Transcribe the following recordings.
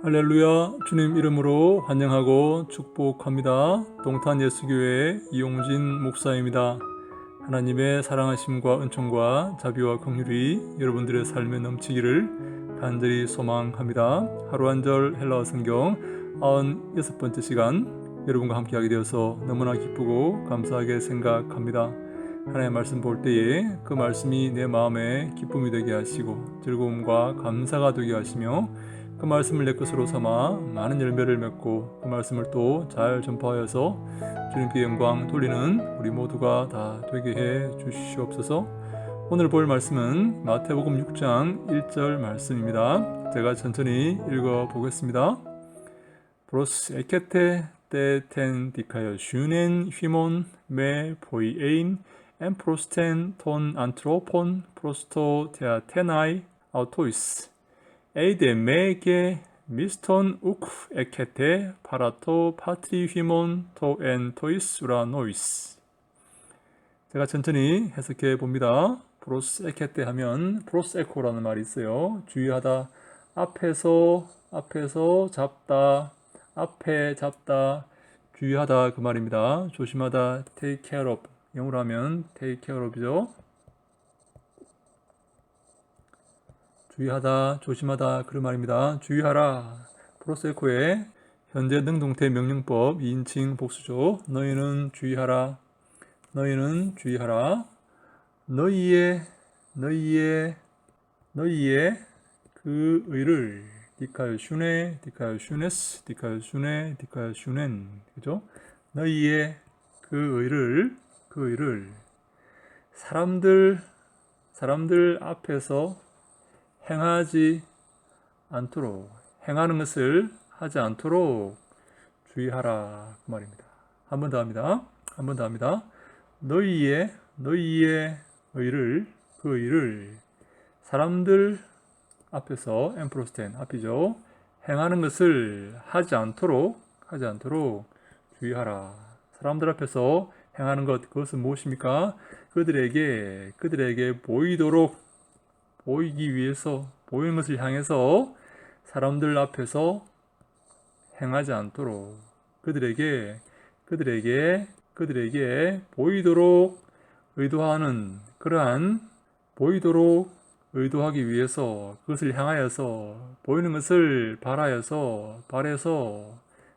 할렐루야. 주님 이름으로 환영하고 축복합니다. 동탄 예수교회 이용진 목사입니다. 하나님의 사랑하심과 은총과 자비와 긍휼이 여러분들의 삶에 넘치기를 간절히 소망합니다. 하루 한 절 헬라어 성경 96번째 시간 여러분과 함께하게 되어서 너무나 기쁘고 감사하게 생각합니다. 하나님의 말씀 볼 때에 그 말씀이 내 마음에 기쁨이 되게 하시고 즐거움과 감사가 되게 하시며 그 말씀을 내 것으로 삼아 많은 열매를 맺고 그 말씀을 또 잘 전파하여서 주님께 영광 돌리는 우리 모두가 다 되게 해 주시옵소서. 오늘 볼 말씀은 마태복음 6장 1절 말씀입니다. 제가 천천히 읽어 보겠습니다. Pros ekete te ten dikaio shunen himon me poiein en prosten ton anthropon prosto theatenai autois 에이데 메게 미스톤 우크 에케테 파라토 파트리 휘몬 토엔 토이스 우라노이스. 제가 천천히 해석해 봅니다. 프로스 에케테 하면 프로스 에코라는 말이 있어요. 주의하다, 앞에서 잡다, 앞에 잡다, 주의하다 그 말입니다. 조심하다, take care of, 영어로 하면 take care of이죠. 주의하다, 조심하다 그런 말입니다. 주의하라. 프로세코의 현재 능동태 명령법 2인칭 복수죠. 너희는 주의하라. 너희는 주의하라. 너희의 그 의를 디카요 슈네, 디카요 슈네스, 디카요 슈네, 디카요 슈넨. 그죠? 너희의 그 의를 사람들 앞에서 행하지 않도록, 행하는 것을 하지 않도록 주의하라 그 말입니다. 한 번 더 합니다. 너희의 의를, 그 의를 사람들 앞에서 엠프로스텐 앞이죠. 행하는 것을 하지 않도록 주의하라. 사람들 앞에서 행하는 것, 그것은 무엇입니까? 그들에게 보이기 위해서, 보이는 것을 향해서 사람들 앞에서 행하지 않도록 그들에게 보이도록 의도하는 그러한 보이도록 의도하기 위해서 그것을 향하여서 보이는 것을 바라서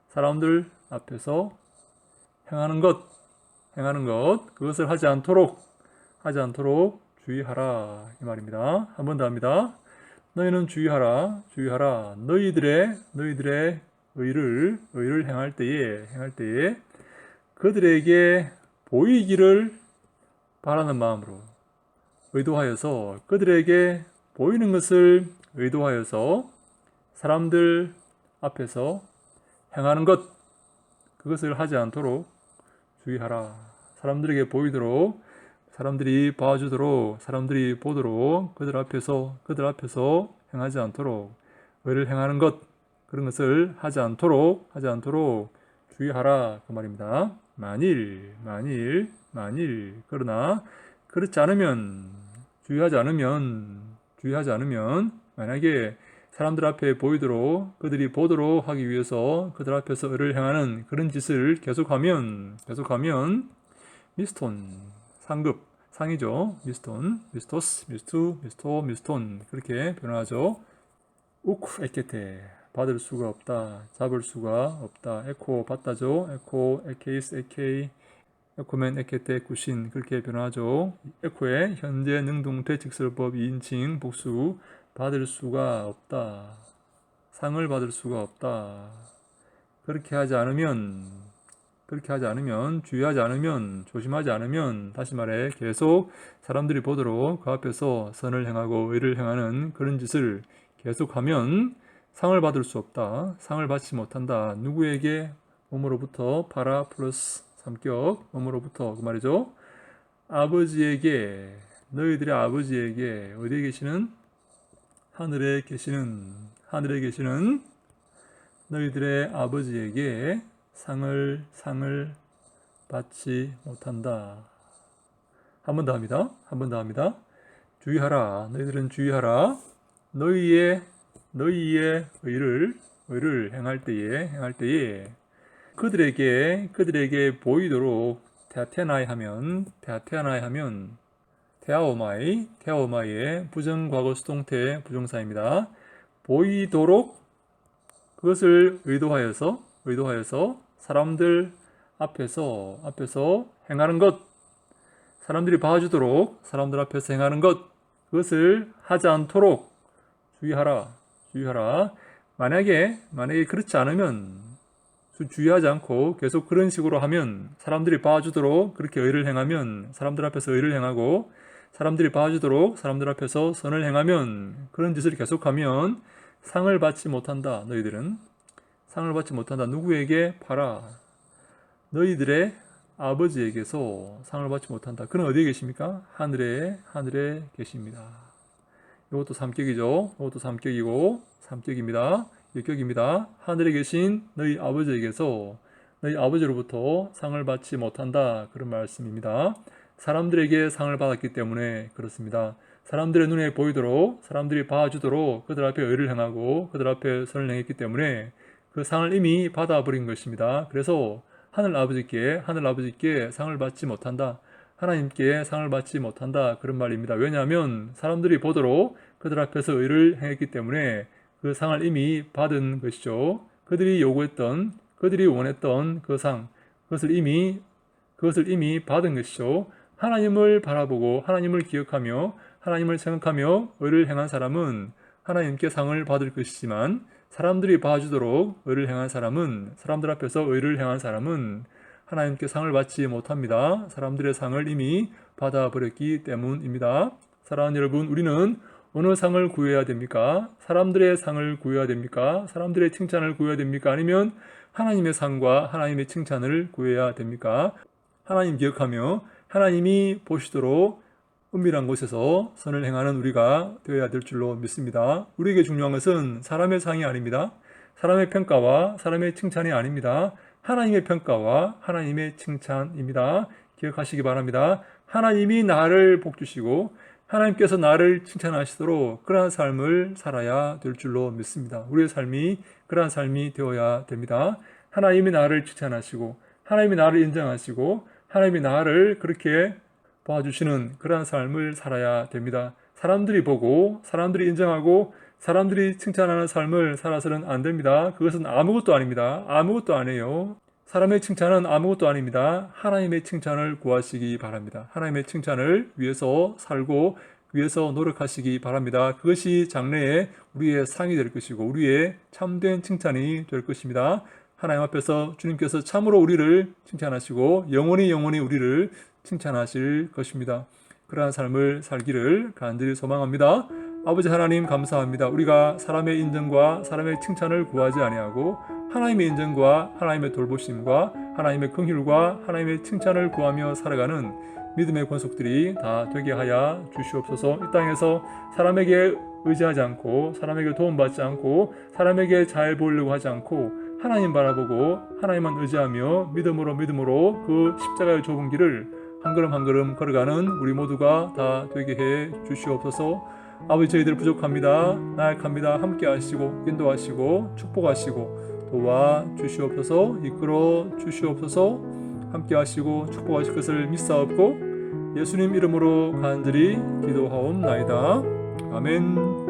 사람들 앞에서 행하는 것 그것을 하지 않도록 주의하라 이 말입니다. 한 번 더 합니다. 너희는 주의하라. 너희들의 의를 행할 때에 그들에게 보이기를 바라는 마음으로 의도하여서 그들에게 보이는 것을 의도하여서 사람들 앞에서 행하는 것 그것을 하지 않도록 주의하라. 사람들에게 보이도록, 사람들이 봐주도록, 사람들이 보도록 그들 앞에서 행하지 않도록 의를 행하는 것 그런 것을 하지 않도록 주의하라 그 말입니다. 만일 그러나 그렇지 않으면 주의하지 않으면 만약에 사람들 앞에 보이도록 그들이 보도록 하기 위해서 그들 앞에서 의를 행하는 그런 짓을 계속하면 미스톤 상이죠. 미스톤 그렇게 변화하죠. 우크 에케테 받을 수가 없다, 잡을 수가 없다. 에코 받다죠. 에코 에케이스 에케이 에코맨 에케테 구신 그렇게 변화하죠. 에코의 현재 능동태 직설법 2인칭 복수 받을 수가 없다. 상을 받을 수가 없다. 그렇게 하지 않으면, 주의하지 않으면, 조심하지 않으면, 다시 말해, 계속 사람들이 보도록 그 앞에서 선을 행하고 의를 행하는 그런 짓을 계속하면 상을 받을 수 없다. 상을 받지 못한다. 누구에게? 몸으로부터, 파라 플러스 3격, 몸으로부터, 그 말이죠. 아버지에게, 너희들의 아버지에게, 어디에 계시는? 하늘에 계시는 너희들의 아버지에게 상을 받지 못한다. 한 번 더 합니다. 주의하라. 너희들은 주의하라. 너희의 의를 의를 행할 때에 그들에게 보이도록 테아테나이 하면 테아오마이의 부정과거 수동태 부정사입니다. 보이도록, 그것을 의도하여서 사람들 앞에서 행하는 것, 사람들이 봐주도록 사람들 앞에서 행하는 것, 그것을 하지 않도록 주의하라. 만약에 그렇지 않으면, 주의하지 않고 계속 그런 식으로 하면, 사람들이 봐주도록 그렇게 의를 행하면, 사람들 앞에서 의를 행하고 사람들이 봐주도록 사람들 앞에서 선을 행하면, 그런 짓을 계속하면 상을 받지 못한다. 너희들은 상을 받지 못한다. 누구에게? 봐라. 너희들의 아버지에게서 상을 받지 못한다. 그는 어디에 계십니까? 하늘에 계십니다. 이것도 삼격이죠. 이것도 삼격입니다. 역격입니다. 하늘에 계신 너희 아버지에게서, 너희 아버지로부터 상을 받지 못한다. 그런 말씀입니다. 사람들에게 상을 받았기 때문에 그렇습니다. 사람들의 눈에 보이도록, 사람들이 봐주도록 그들 앞에 의를 행하고 그들 앞에 선을 행했기 때문에 그 상을 이미 받아버린 것입니다. 그래서 하늘 아버지께 상을 받지 못한다. 하나님께 상을 받지 못한다. 그런 말입니다. 왜냐하면 사람들이 보도록 그들 앞에서 의를 행했기 때문에 그 상을 이미 받은 것이죠. 그들이 원했던 그 상, 그것을 이미 받은 것이죠. 하나님을 바라보고 하나님을 기억하며 하나님을 생각하며 의를 행한 사람은 하나님께 상을 받을 것이지만, 사람들이 봐주도록 의를 행한 사람은, 사람들 앞에서 의를 행한 사람은 하나님께 상을 받지 못합니다. 사람들의 상을 이미 받아버렸기 때문입니다. 사랑하는 여러분, 우리는 어느 상을 구해야 됩니까? 사람들의 상을 구해야 됩니까? 사람들의 칭찬을 구해야 됩니까? 아니면 하나님의 상과 하나님의 칭찬을 구해야 됩니까? 하나님 기억하며 하나님이 보시도록 은밀한 곳에서 선을 행하는 우리가 되어야 될 줄로 믿습니다. 우리에게 중요한 것은 사람의 상이 아닙니다. 사람의 평가와 사람의 칭찬이 아닙니다. 하나님의 평가와 하나님의 칭찬입니다. 기억하시기 바랍니다. 하나님이 나를 복주시고 하나님께서 나를 칭찬하시도록 그러한 삶을 살아야 될 줄로 믿습니다. 우리의 삶이 그러한 삶이 되어야 됩니다. 하나님이 나를 칭찬하시고 하나님이 나를 인정하시고 하나님이 나를 그렇게 봐주시는 그러한 삶을 살아야 됩니다. 사람들이 보고 사람들이 인정하고 사람들이 칭찬하는 삶을 살아서는 안 됩니다. 그것은 아무것도 아닙니다. 아무것도 아니에요. 사람의 칭찬은 아무것도 아닙니다. 하나님의 칭찬을 구하시기 바랍니다. 하나님의 칭찬을 위해서 살고 위해서 노력하시기 바랍니다. 그것이 장래에 우리의 상이 될 것이고 우리의 참된 칭찬이 될 것입니다. 하나님 앞에서 주님께서 참으로 우리를 칭찬하시고 영원히 우리를 칭찬하실 것입니다. 그러한 삶을 살기를 간절히 소망합니다. 아버지 하나님 감사합니다. 우리가 사람의 인정과 사람의 칭찬을 구하지 아니하고 하나님의 인정과 하나님의 돌보심과 하나님의 긍휼과 하나님의 칭찬을 구하며 살아가는 믿음의 권속들이 다 되게 하여 주시옵소서. 이 땅에서 사람에게 의지하지 않고 사람에게 도움받지 않고 사람에게 잘 보이려고 하지 않고 하나님 바라보고 하나님만 의지하며 믿음으로 그 십자가의 좁은 길을 한 걸음 걸어가는 우리 모두가 다 되게 해 주시옵소서. 아버지, 저희들 부족합니다. 나약합니다. 함께 하시고 인도하시고 축복하시고 도와주시옵소서. 이끌어 주시옵소서. 함께 하시고 축복하실 것을 믿사옵고 예수님 이름으로 간절히 기도하옵나이다. 아멘.